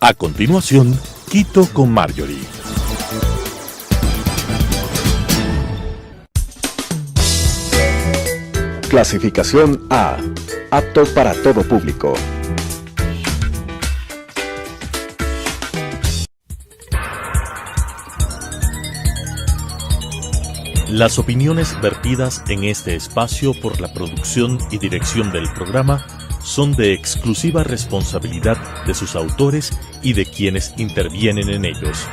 A continuación, Quito con Marjorie. Clasificación A. Apto para todo público. Las opiniones vertidas en este espacio por la producción y dirección del programa son de exclusiva responsabilidad de sus autores y de quienes intervienen en ellos.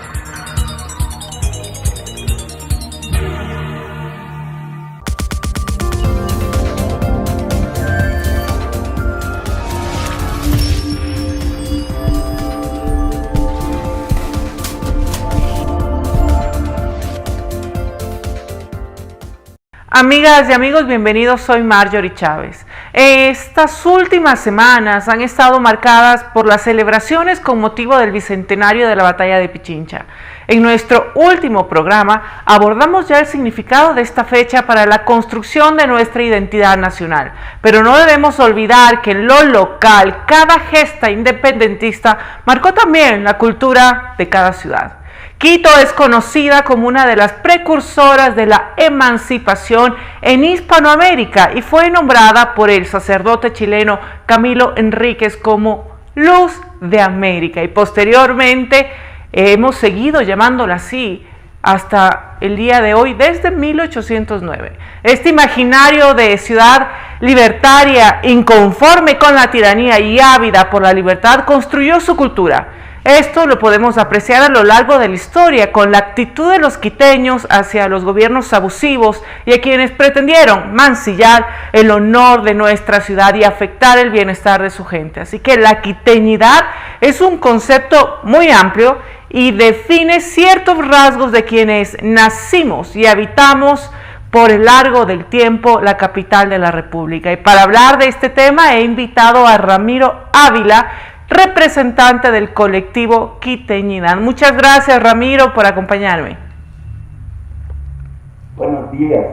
Amigas y amigos, bienvenidos, soy Marjorie Chávez. Estas últimas semanas han estado marcadas por las celebraciones con motivo del bicentenario de la Batalla de Pichincha. En nuestro último programa abordamos ya el significado de esta fecha para la construcción de nuestra identidad nacional, pero no debemos olvidar que en lo local cada gesta independentista marcó también la cultura de cada ciudad. Quito es conocida como una de las precursoras de la emancipación en Hispanoamérica y fue nombrada por el sacerdote chileno Camilo Enríquez como Luz de América, y posteriormente hemos seguido llamándola así hasta el día de hoy, desde 1809. Este imaginario de ciudad libertaria, inconforme con la tiranía y ávida por la libertad, construyó su cultura. Esto lo podemos apreciar a lo largo de la historia con la actitud de los quiteños hacia los gobiernos abusivos y a quienes pretendieron mancillar el honor de nuestra ciudad y afectar el bienestar de su gente. Así que la quiteñidad es un concepto muy amplio y define ciertos rasgos de quienes nacimos y habitamos por el largo del tiempo la capital de la República. Y para hablar de este tema he invitado a Ramiro Ávila, representante del colectivo Quiteñidad. Muchas gracias, Ramiro, por acompañarme. Buenos días.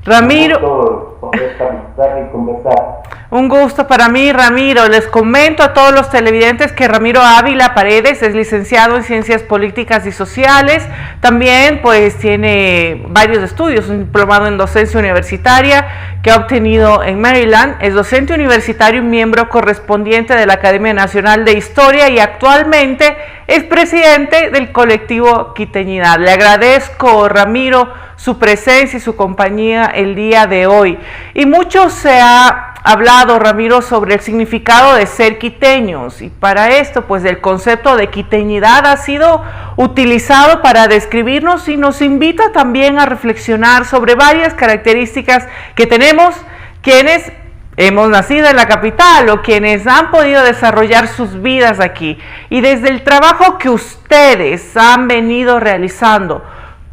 Ramiro, y conversar. Un gusto para mí, Ramiro. Les comento a todos los televidentes que Ramiro Ávila Paredes es licenciado en Ciencias Políticas y Sociales. También pues tiene varios estudios, un diplomado en docencia universitaria que ha obtenido en Maryland. Es docente universitario y miembro correspondiente de la Academia Nacional de Historia y actualmente es presidente del colectivo Quiteñidad. Le agradezco, Ramiro, su presencia y su compañía el día de hoy. Y mucho se ha hablado, Ramiro, sobre el significado de ser quiteños, y para esto pues el concepto de quiteñidad ha sido utilizado para describirnos y nos invita también a reflexionar sobre varias características que tenemos quienes hemos nacido en la capital o quienes han podido desarrollar sus vidas aquí. Y desde el trabajo que ustedes han venido realizando,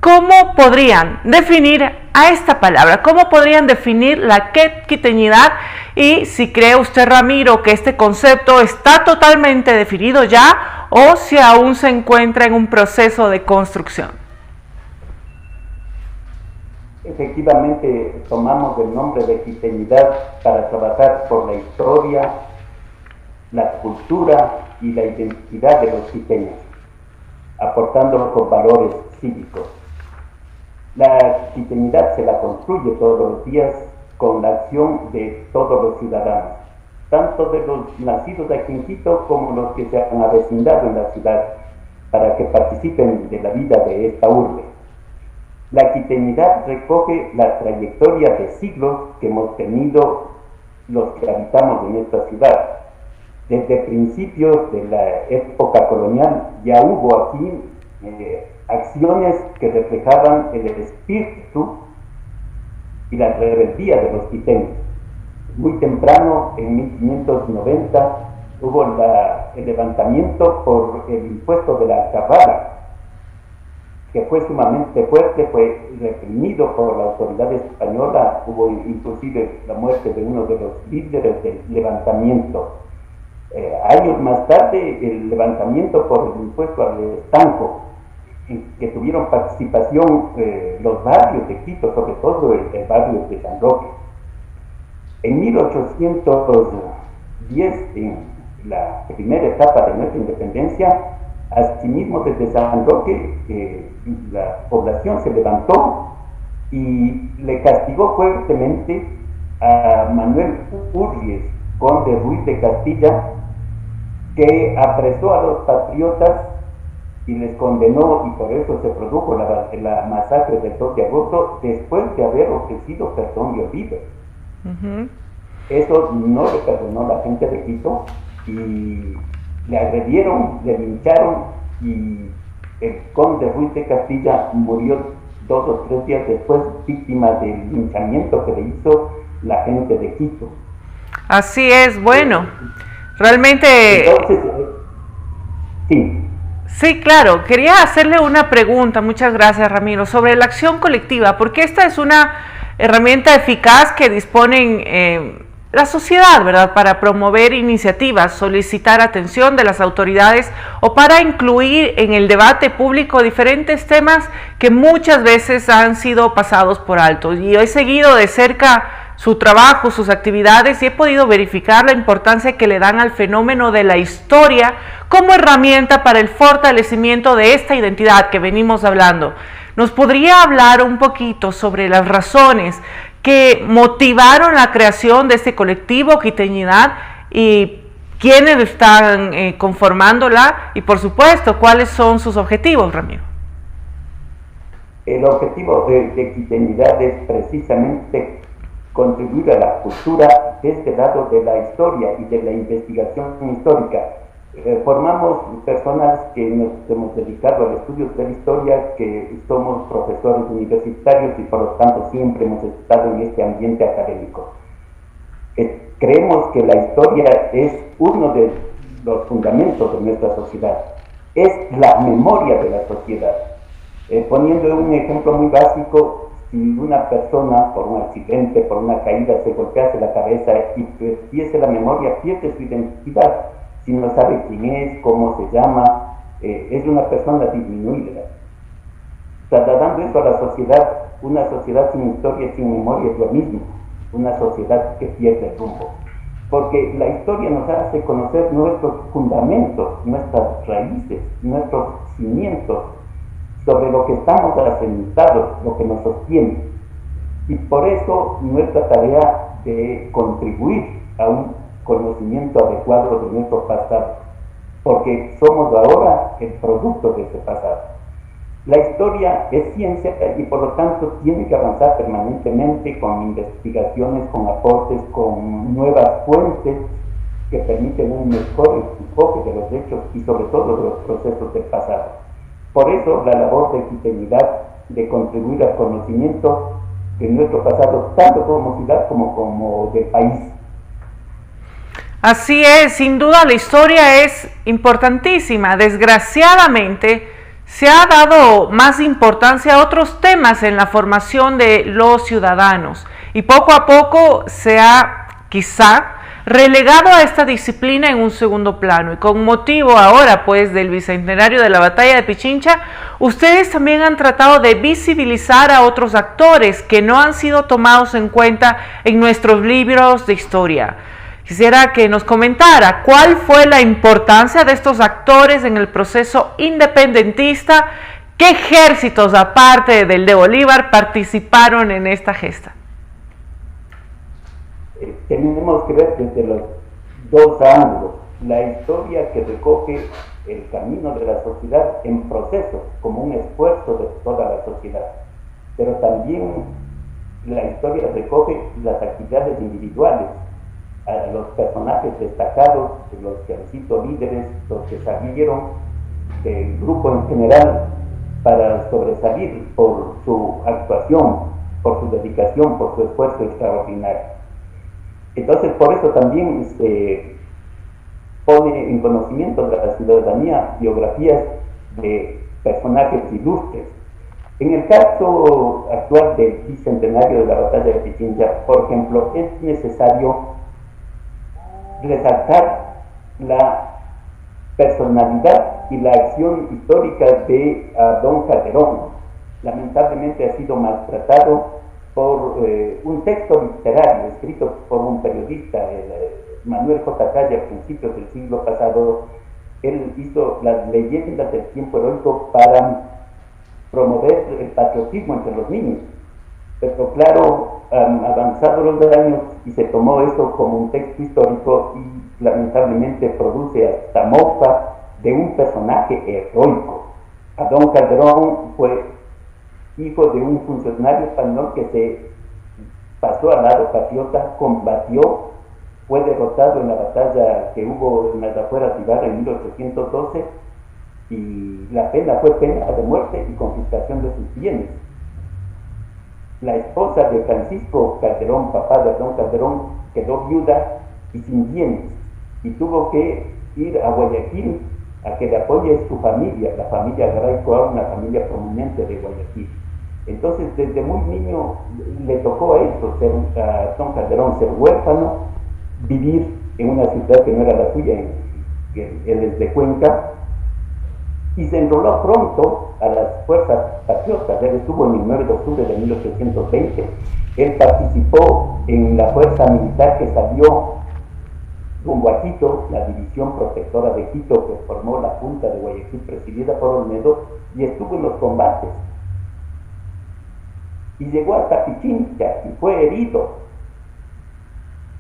¿cómo podrían definir a esta palabra? ¿Cómo podrían definir la quiteñidad? Y si cree usted, Ramiro, que este concepto está totalmente definido ya o si aún se encuentra en un proceso de construcción. Efectivamente, tomamos el nombre de quiteñidad para trabajar por la historia, la cultura y la identidad de los quiteños, aportando con valores cívicos. La quiteñidad se la construye todos los días con la acción de todos los ciudadanos, tanto de los nacidos aquí en Quito como los que se han avecindado en la ciudad, para que participen de la vida de esta urbe. La quiteñidad recoge la trayectoria de siglos que hemos tenido los que habitamos en esta ciudad. Desde principios de la época colonial ya hubo aquí acciones que reflejaban el espíritu y la rebeldía de los quiteños. Muy temprano, en 1590, hubo el levantamiento por el impuesto de la alcabala, que fue sumamente fuerte, fue reprimido por la autoridad española. Hubo inclusive la muerte de uno de los líderes del levantamiento. Años más tarde, el levantamiento por el impuesto al estanco, en que tuvieron participación los barrios de Quito, sobre todo el barrio de San Roque. En 1810, la primera etapa de nuestra independencia, asimismo desde San Roque la población se levantó y le castigó fuertemente a Manuel Urries, conde Ruiz de Castilla, que apresó a los patriotas y les condenó, y por eso se produjo la masacre del 2 de agosto, después de haber ofrecido perdón y olvido. Eso no le perdonó la gente de Quito, y le agredieron, le lincharon, y el conde Ruiz de Castilla murió 2 o 3 días después, víctima del linchamiento que le hizo la gente de Quito. Así es, bueno, realmente... Entonces, sí. Sí, claro. Quería hacerle una pregunta, muchas gracias Ramiro, sobre la acción colectiva, porque esta es una herramienta eficaz que disponen la sociedad, ¿verdad?, para promover iniciativas, solicitar atención de las autoridades o para incluir en el debate público diferentes temas que muchas veces han sido pasados por alto. Y he seguido de cerca su trabajo, sus actividades, y he podido verificar la importancia que le dan al fenómeno de la historia como herramienta para el fortalecimiento de esta identidad que venimos hablando. ¿Nos podría hablar un poquito sobre las razones que motivaron la creación de este colectivo Quiteñidad y quiénes están conformándola y, por supuesto, cuáles son sus objetivos, Ramiro? El objetivo de Quiteñidad es precisamente contribuir a la cultura desde el lado de la historia y de la investigación histórica. Formamos personas que nos hemos dedicado al estudio de la historia, que somos profesores universitarios y por lo tanto siempre hemos estado en este ambiente académico. Creemos que la historia es uno de los fundamentos de nuestra sociedad, es la memoria de la sociedad. Poniendo un ejemplo muy básico, si una persona por un accidente, por una caída, se golpease la cabeza y pierde la memoria, pierde su identidad. Si no sabe quién es, cómo se llama, es una persona disminuida. Trasladando eso a la sociedad, una sociedad sin historia y sin memoria es lo mismo, una sociedad que pierde el rumbo. Porque la historia nos hace conocer nuestros fundamentos, nuestras raíces, nuestros cimientos, sobre lo que estamos asentados, lo que nos sostiene. Y por eso nuestra tarea de contribuir a un conocimiento adecuado de nuestro pasado, porque somos ahora el producto de ese pasado. La historia es ciencia y por lo tanto tiene que avanzar permanentemente con investigaciones, con aportes, con nuevas fuentes que permiten un mejor enfoque de los hechos y sobre todo de los procesos del pasado. Por eso la labor de Quiteñidad de contribuir al conocimiento de nuestro pasado, tanto como ciudad como del país. Así es, sin duda la historia es importantísima. Desgraciadamente se ha dado más importancia a otros temas en la formación de los ciudadanos y poco a poco se ha quizá relegado a esta disciplina en un segundo plano. Y con motivo ahora pues del bicentenario de la batalla de Pichincha, ustedes también han tratado de visibilizar a otros actores que no han sido tomados en cuenta en nuestros libros de historia. Quisiera que nos comentara cuál fue la importancia de estos actores en el proceso independentista, qué ejércitos aparte del de Bolívar participaron en esta gesta. Tenemos que ver desde los dos ángulos, la historia que recoge el camino de la sociedad en proceso, como un esfuerzo de toda la sociedad, pero también la historia recoge las actividades individuales, a los personajes destacados, los que han sido líderes, los que salieron del grupo en general para sobresalir por su actuación, por su dedicación, por su esfuerzo extraordinario. Entonces, por eso también pone en conocimiento de la ciudadanía biografías de personajes ilustres. En el caso actual del bicentenario de la batalla de Pichincha, por ejemplo, es necesario resaltar la personalidad y la acción histórica de don Calderón. Lamentablemente ha sido maltratado por un texto literario escrito por un periodista, Manuel J. Calle a principios del siglo pasado, él hizo las leyendas del tiempo heroico para promover el patriotismo entre los niños. Pero claro, han avanzado los años y se tomó eso como un texto histórico y lamentablemente produce hasta mofa de un personaje heroico. Adón Calderón fue hijo de un funcionario español que se pasó al lado patriota, combatió, fue derrotado en la batalla que hubo en las afueras de Ibarra en 1812 y la pena fue pena de muerte y confiscación de sus bienes. La esposa de Francisco Calderón, papá de Adón Calderón, quedó viuda y sin bienes y tuvo que ir a Guayaquil a que le apoye su familia, la familia Garaycoa, una familia prominente de Guayaquil. Entonces, desde muy niño le tocó a eso, a Adón Calderón, ser huérfano, vivir en una ciudad que no era la suya, él es de Cuenca, y se enroló pronto a las fuerzas patriotas. Él estuvo en el 9 de octubre de 1820, él participó en la fuerza militar que salió rumbo a Quito, la división protectora de Quito que formó la Junta de Guayaquil presidida por Olmedo, y estuvo en los combates. Y llegó hasta Pichincha y fue herido.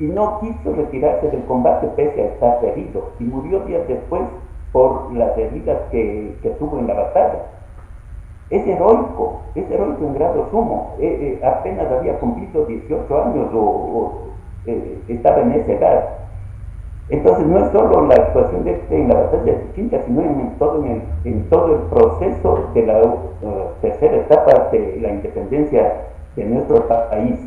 Y no quiso retirarse del combate pese a estar herido. Y murió días después por las heridas que tuvo en la batalla. Es heroico en grado sumo. Apenas había cumplido 18 años estaba en esa edad. Entonces no es solo la actuación de en la batalla de Pichincha, sino en todo el proceso de la tercera etapa de la independencia de nuestro país.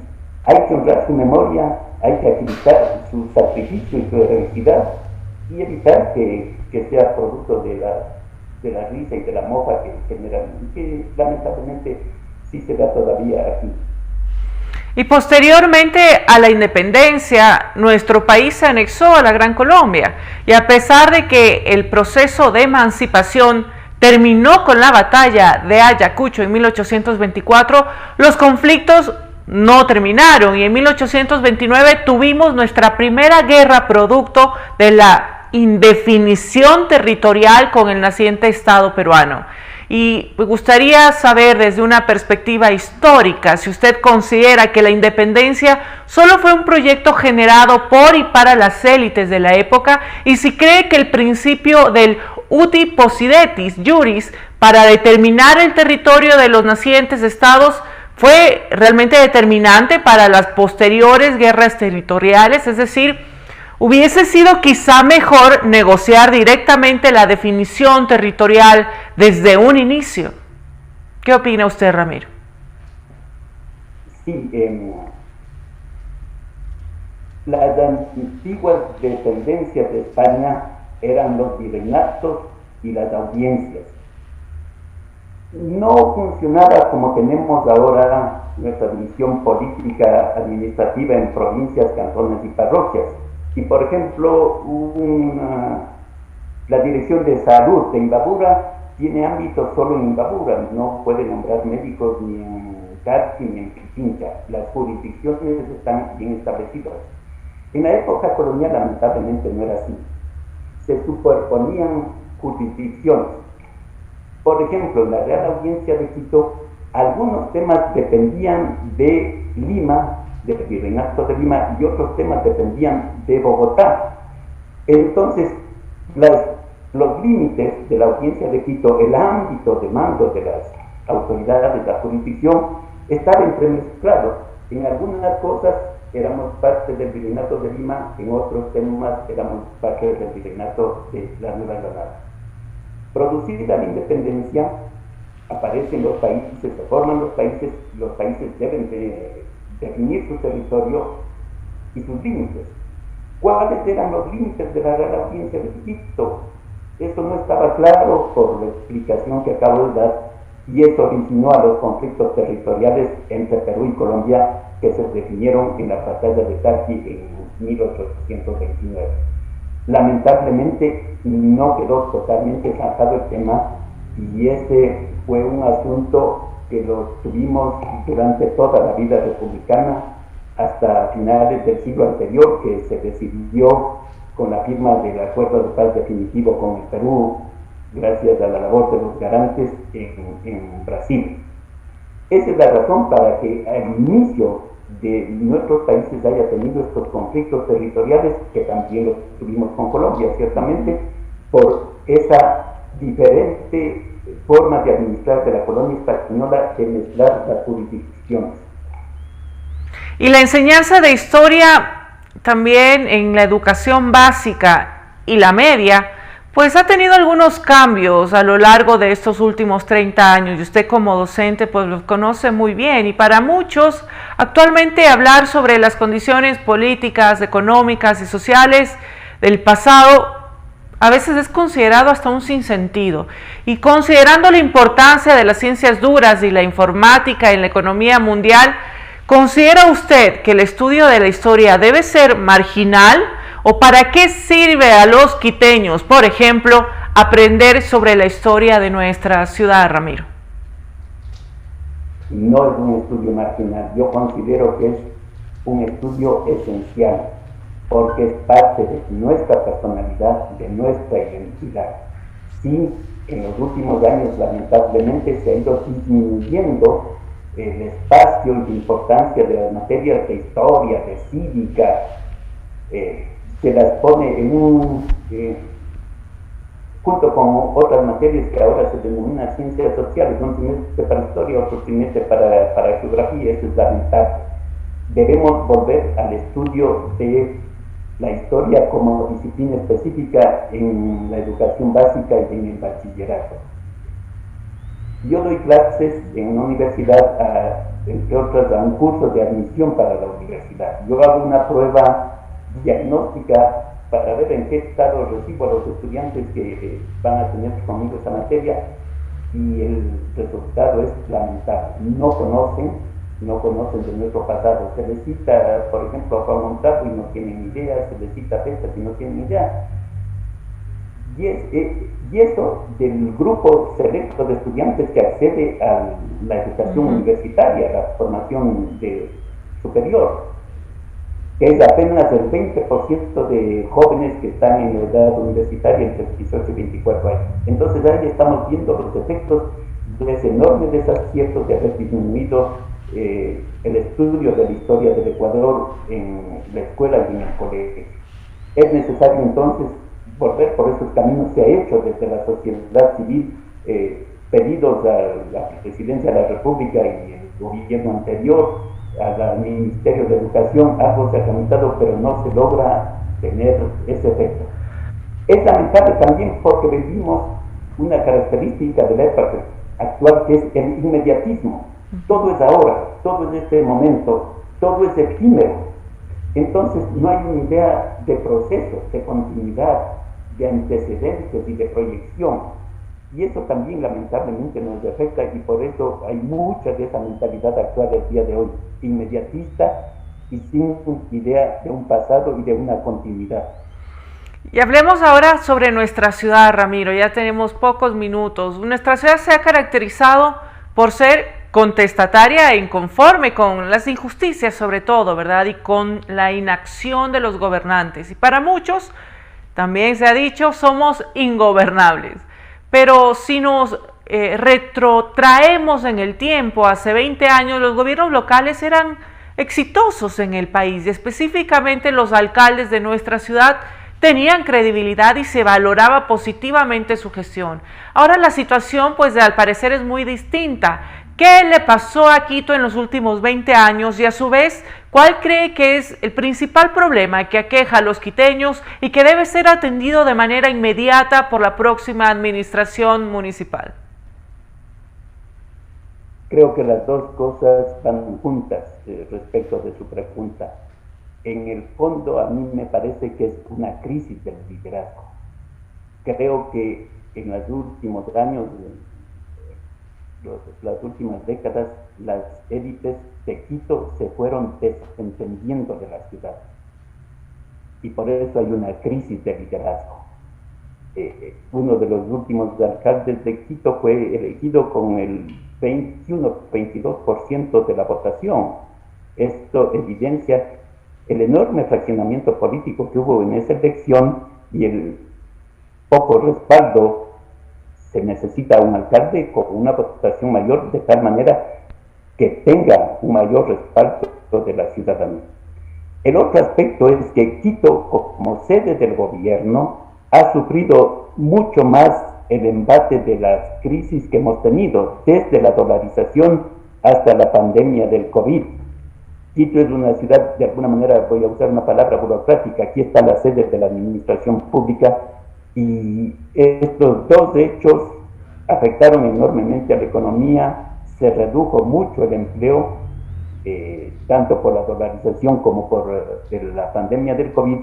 Hay que honrar su memoria, hay que acreditar su sacrificio y su heroicidad y evitar que sea producto de la risa y de la mofa que lamentablemente sí se da todavía aquí. Y posteriormente a la independencia, nuestro país se anexó a la Gran Colombia. Y a pesar de que el proceso de emancipación terminó con la batalla de Ayacucho en 1824, los conflictos no terminaron y en 1829 tuvimos nuestra primera guerra producto de la indefinición territorial con el naciente Estado peruano. Y me gustaría saber desde una perspectiva histórica si usted considera que la independencia solo fue un proyecto generado por y para las élites de la época y si cree que el principio del uti possidetis juris para determinar el territorio de los nacientes estados fue realmente determinante para las posteriores guerras territoriales, es decir, hubiese sido quizá mejor negociar directamente la definición territorial desde un inicio. ¿Qué opina usted, Ramiro? Sí, las antiguas dependencias de España eran los virreinatos y las audiencias. No funcionaba como tenemos ahora nuestra división política administrativa en provincias, cantones y parroquias. Y por ejemplo, la dirección de salud de Imbabura tiene ámbito solo en Imbabura, no puede nombrar médicos ni en Carchi ni en Pichincha. Las jurisdicciones están bien establecidas. En la época colonial lamentablemente no era así. Se superponían jurisdicciones. Por ejemplo, en la Real Audiencia de Quito, algunos temas dependían de Lima, del Virreinato de Lima, y otros temas dependían de Bogotá. Entonces, los límites de la Audiencia de Quito, el ámbito de mando de las autoridades de la jurisdicción, estaba entremezclado. En algunas cosas éramos parte del Virreinato de Lima, en otros temas éramos parte del Virreinato de la Nueva Granada. Producida la independencia, aparecen los países, se forman los países deben de definir su territorio y sus límites. ¿Cuáles eran los límites de la Real Audiencia de Quito? Eso no estaba claro por la explicación que acabo de dar y eso originó a los conflictos territoriales entre Perú y Colombia que se definieron en la batalla de Carchi en 1829. Lamentablemente no quedó totalmente zanjado el tema y ese fue un asunto que lo tuvimos durante toda la vida republicana hasta finales del siglo anterior, que se decidió con la firma del acuerdo de paz definitivo con el Perú, gracias a la labor de los garantes en Brasil. Esa es la razón para que al inicio de nuestros países haya tenido estos conflictos territoriales, que también los tuvimos con Colombia, ciertamente, por esa diferente forma de administrar de la colonia española, de mezclar las jurisdicciones. Y la enseñanza de historia también en la educación básica y la media, pues ha tenido algunos cambios a lo largo de estos últimos 30 años y usted como docente pues los conoce muy bien, y para muchos actualmente hablar sobre las condiciones políticas, económicas y sociales del pasado a veces es considerado hasta un sinsentido, y considerando la importancia de las ciencias duras y la informática en la economía mundial, ¿considera usted que el estudio de la historia debe ser marginal? ¿O para qué sirve a los quiteños, por ejemplo, aprender sobre la historia de nuestra ciudad, Ramiro? No es un estudio marginal, yo considero que es un estudio esencial, porque es parte de nuestra personalidad, de nuestra identidad. Sí, en los últimos años lamentablemente se ha ido disminuyendo el espacio y la importancia de las materias de historia, de cívica, se las pone en junto con otras materias que ahora se denominan ciencias sociales, un trimestre para historia, otro trimestre para geografía. Eso es lamentable. Debemos volver al estudio de la historia como disciplina específica en la educación básica y en el bachillerato. Yo doy clases en una universidad, entre otras, a un curso de admisión para la universidad. Yo hago una prueba diagnóstica para ver en qué estado recibo a los estudiantes que van a tener conmigo esa materia, y el resultado es lamentable. No conocen de nuestro pasado. Se les cita, por ejemplo, a Juan Montalvo y no tienen idea, se les cita a Pestas y no tienen idea. Y eso del grupo selecto de estudiantes que accede a la educación universitaria, la formación superior, que es apenas el 20% de jóvenes que están en la edad universitaria entre 18 y 24 años. Entonces ahí estamos viendo los efectos de ese enorme desacierto de haber disminuido el estudio de la historia del Ecuador en la escuela y en el colegio. Es necesario entonces volver por esos caminos. Se ha hecho desde la sociedad civil pedidos a la Presidencia de la República y el gobierno anterior, al Ministerio de Educación. Algo se ha tramitado, pero no se logra tener ese efecto. Es lamentable también porque vivimos una característica de la época actual, que es el inmediatismo. Todo es ahora, todo es este momento, todo es efímero. Entonces no hay una idea de proceso, de continuidad, de antecedentes y de proyección. Y eso también lamentablemente nos afecta, y por eso hay mucha de esa mentalidad actual del día de hoy, inmediatista y sin idea de un pasado y de una continuidad. Y hablemos ahora sobre nuestra ciudad, Ramiro. Ya tenemos pocos minutos. Nuestra ciudad se ha caracterizado por ser contestataria e inconforme con las injusticias, sobre todo, ¿verdad? Y con la inacción de los gobernantes. Y para muchos, también se ha dicho, somos ingobernables. Pero si nos retrotraemos en el tiempo, hace 20 años los gobiernos locales eran exitosos en el país, y específicamente los alcaldes de nuestra ciudad tenían credibilidad y se valoraba positivamente su gestión. Ahora la situación, pues al parecer, es muy distinta. ¿Qué le pasó a Quito en los últimos 20 años? Y a su vez, ¿cuál cree que es el principal problema que aqueja a los quiteños y que debe ser atendido de manera inmediata por la próxima administración municipal? Creo que las dos cosas van juntas respecto de su pregunta. En el fondo, a mí me parece que es una crisis del liderazgo. Creo que en los últimos años, las últimas décadas, las élites de Quito se fueron desentendiendo de la ciudad, y por eso hay una crisis de liderazgo. Uno de los últimos alcaldes de Quito fue elegido con el 21-22% de la votación, Esto evidencia el enorme fraccionamiento político que hubo en esa elección y el poco respaldo. Se necesita un alcalde con una votación mayor, de tal manera que tenga un mayor respaldo de la ciudadanía. El otro aspecto es que Quito, como sede del gobierno, ha sufrido mucho más el embate de las crisis que hemos tenido, desde la dolarización hasta la pandemia del COVID. Quito es una ciudad, de alguna manera voy a usar una palabra burocrática, aquí está la sede de la administración pública, y estos dos hechos afectaron enormemente a la economía. Se redujo mucho el empleo, tanto por la dolarización como por la pandemia del COVID,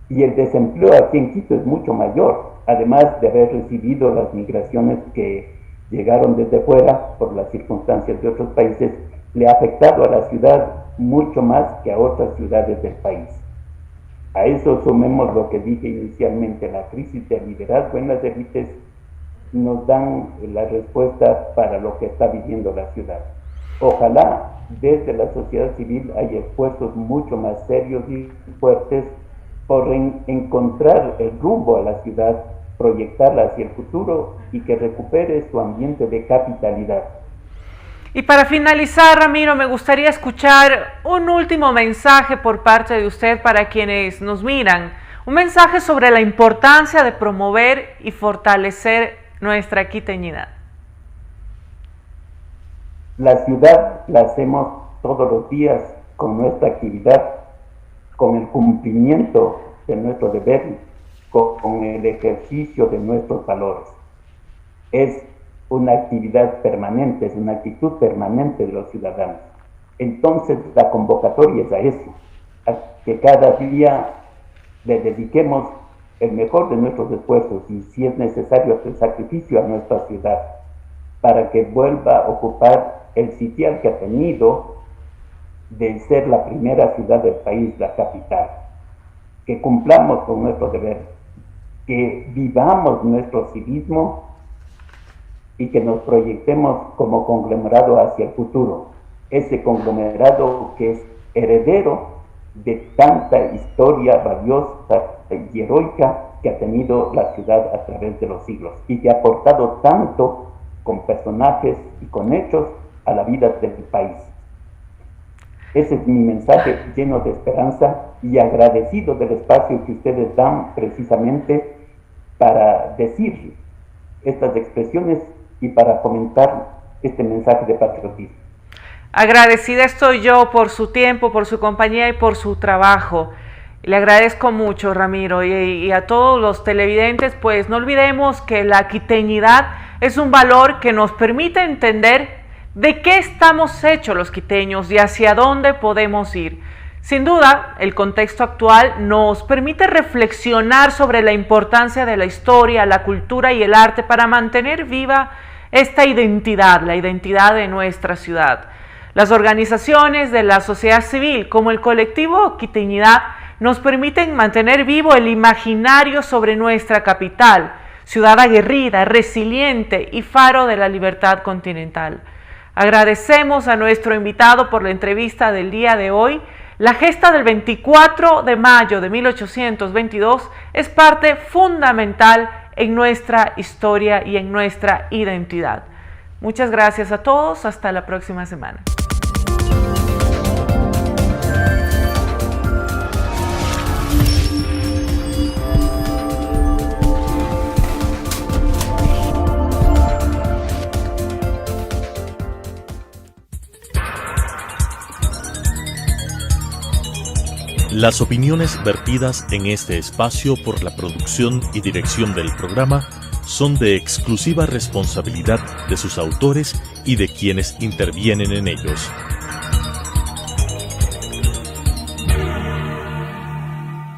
y el desempleo aquí en Quito es mucho mayor, además de haber recibido las migraciones que llegaron desde fuera por las circunstancias de otros países. Le ha afectado a la ciudad mucho más que a otras ciudades del país. A eso sumemos lo que dije inicialmente, la crisis de liderazgo en las élites nos dan la respuesta para lo que está viviendo la ciudad. Ojalá desde la sociedad civil haya esfuerzos mucho más serios y fuertes por encontrar el rumbo a la ciudad, proyectarla hacia el futuro y que recupere su ambiente de capitalidad. Y para finalizar, Ramiro, me gustaría escuchar un último mensaje por parte de usted para quienes nos miran, un mensaje sobre la importancia de promover y fortalecer nuestra quiteñidad. La ciudad la hacemos todos los días con nuestra actividad, con el cumplimiento de nuestro deber, con el ejercicio de nuestros valores. Es una actividad permanente, es una actitud permanente de los ciudadanos. Entonces la convocatoria es a eso, a que cada día le dediquemos el mejor de nuestros esfuerzos y, si es necesario, el sacrificio a nuestra ciudad para que vuelva a ocupar el sitial que ha tenido de ser la primera ciudad del país, la capital. Que cumplamos con nuestro deber, que vivamos nuestro civismo y que nos proyectemos como conglomerado hacia el futuro. Ese conglomerado que es heredero de tanta historia valiosa y heroica que ha tenido la ciudad a través de los siglos y que ha aportado tanto con personajes y con hechos a la vida del país. Ese es mi mensaje, lleno de esperanza y agradecido del espacio que ustedes dan precisamente para decir estas expresiones y para comentar este mensaje de patriotismo. Agradecida estoy yo por su tiempo, por su compañía y por su trabajo. Le agradezco mucho, Ramiro, y a todos los televidentes, pues no olvidemos que la quiteñidad es un valor que nos permite entender de qué estamos hechos los quiteños y hacia dónde podemos ir. Sin duda, el contexto actual nos permite reflexionar sobre la importancia de la historia, la cultura y el arte para mantener viva esta identidad, la identidad de nuestra ciudad. Las organizaciones de la sociedad civil, como el colectivo Quiteñidad, nos permiten mantener vivo el imaginario sobre nuestra capital, ciudad aguerrida, resiliente y faro de la libertad continental. Agradecemos a nuestro invitado por la entrevista del día de hoy. La gesta del 24 de mayo de 1822 es parte fundamental en nuestra historia y en nuestra identidad. Muchas gracias a todos. Hasta la próxima semana. Las opiniones vertidas en este espacio por la producción y dirección del programa son de exclusiva responsabilidad de sus autores y de quienes intervienen en ellos.